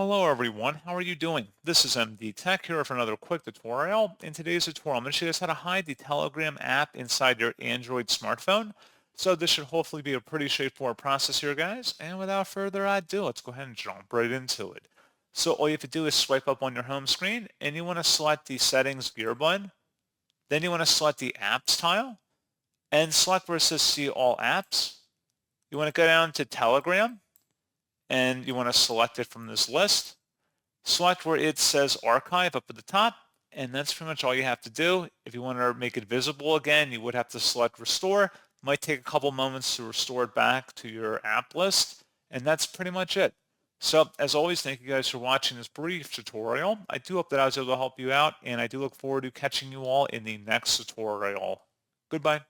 Hello everyone, how are you doing? This is MD Tech here for another quick tutorial. In today's tutorial, I'm going to show you guys how to hide the Telegram app inside your Android smartphone. So this should hopefully be a pretty straightforward process here, guys. And without further ado, let's go ahead and jump right into it. So all you have to do is swipe up on your home screen and you want to select the settings gear button. Then you want to select the apps tile and select where it says see all apps. You want to go down to Telegram and you want to select it from this list. Select where it says archive up at the top, and that's pretty much all you have to do. If you want to make it visible again, you would have to select restore. It might take a couple moments to restore it back to your app list, and that's pretty much it. So as always, thank you guys for watching this brief tutorial. I do hope that I was able to help you out, and I do look forward to catching you all in the next tutorial. Goodbye.